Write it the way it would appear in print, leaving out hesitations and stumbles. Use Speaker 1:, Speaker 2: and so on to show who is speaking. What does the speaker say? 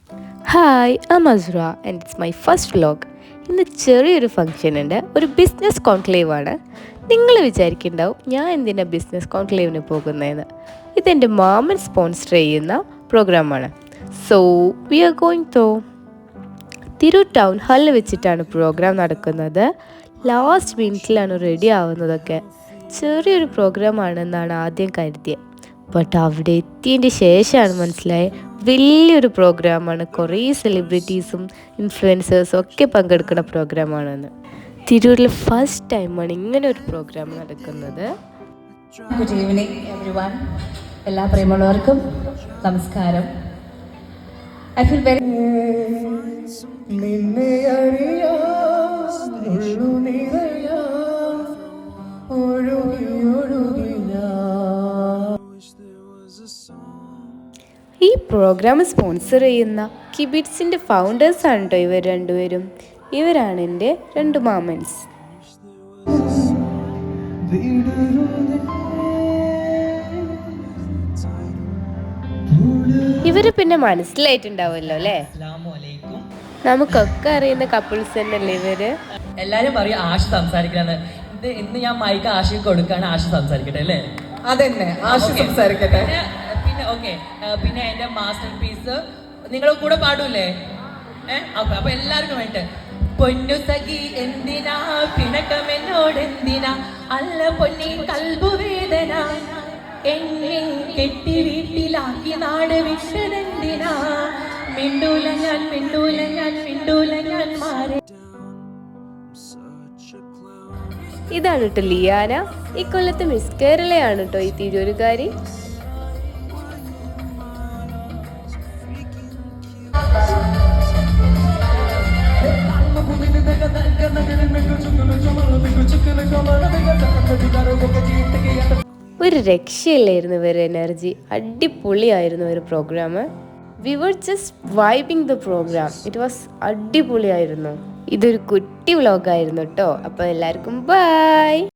Speaker 1: Hi, I'm Azra and it's my first vlog. ഇന്ന് ചെറിയൊരു function ഉണ്ട്, ഒരു ബിസിനസ് കോൺക്ലേവ് ആണ്. നിങ്ങൾ വിചാരിക്കുന്നുണ്ടാവും ഞാൻ എന്തിനാ ബിസിനസ് കോൺക്ലേവിന് പോകുന്നതെന്ന്. ഇതെൻ്റെ മാമൻ സ്പോൺസർ ചെയ്യുന്ന പ്രോഗ്രാമാണ്. So we are going to Tirur town ഹാളിൽ വെച്ചിട്ടാണ് പ്രോഗ്രാം നടക്കുന്നത്. ലാസ്റ്റ് മിനിറ്റിലാണ് റെഡി ആവുന്നതൊക്കെ. ചെറിയൊരു പ്രോഗ്രാമാണെന്നാണ് ആദ്യം കരുതിയത്. ബട്ട് അവിടെ എത്തിയതിൻ്റെ ശേഷമാണ് മനസ്സിലായത് വലിയൊരു പ്രോഗ്രാമാണ്. കുറേ സെലിബ്രിറ്റീസും ഇൻഫ്ലുവൻസേഴ്സും ഒക്കെ പങ്കെടുക്കുന്ന പ്രോഗ്രാമാണെന്ന്. തിരൂരിൽ ഫസ്റ്റ് ടൈമാണ് ഇങ്ങനെ ഒരു പ്രോഗ്രാം നടക്കുന്നത്.
Speaker 2: Good evening everyone. എല്ലാ പ്രിയമുള്ളവർക്കും നമസ്കാരം. ഐ ഫീൽ വെരി
Speaker 1: ഈ പ്രോഗ്രാം സ്പോൺസർ ചെയ്യുന്ന കിബിറ്റ്സിൻ്റെ ഫൗണ്ടേഴ്സാണ് കേട്ടോ ഇവർ രണ്ടുപേരും. ഇവരാണ് എൻ്റെ രണ്ട് മാമൻസ്. ഇവര് പിന്നെ മനസ്സിലായിട്ടുണ്ടാവുമല്ലോ അല്ലേ, നമുക്കൊക്കെ അറിയുന്ന കപ്പിൾസ് തന്നെയല്ലേ ഇവര്.
Speaker 3: എല്ലാരും പറയും ആശ സംസാരിക്കാന്ന്. ഇന്ന് ഞാൻ മൈക്ക് ആശയ്ക്ക് കൊടുക്കാണ്, ആശ സംസാരിക്കട്ടെ അല്ലേ?
Speaker 4: അതന്നെ, ആശ സംസാരിക്കട്ടെ.
Speaker 3: പിന്നെ ഓക്കെ, പിന്നെ എന്റെ മാസ്റ്റർ പീസ് നിങ്ങൾ കൂടെ പാടൂല്ലേ? അപ്പൊ എല്ലാവർക്കും വേണ്ടിട്ട് പൊന്നു സഖി എന്തിനാ പിണക്കം എന്നോട് എന്തിനാ, അല്ല പൊന്നി കൽബുവേദന എന്നെ കെട്ടി വീട്ടിലാക്കി നാട് വിട്ടതെന്തിനാ, മിണ്ടൂല ഞാൻ മിണ്ടൂല ഞാൻ മിണ്ടൂല ഞാൻ മാറി.
Speaker 1: ഇതാണ് കേട്ടോ ലിയാന. ഈ കൊല്ലത്ത് മിസ് കേരളയാണ് കേട്ടോ ഈ തിരൂരുകാരി. ഒരു രക്ഷയില്ലായിരുന്നു ഇവരുടെ എനർജി, അടിപൊളിയായിരുന്നു ഒരു programme. We were just vibing the programme. It was അടിപൊളിയായിരുന്നു. ഇതൊരു കുട്ടി വ്ലോഗായിരുന്നു കേട്ടോ. അപ്പോൾ എല്ലാവർക്കും ബൈ.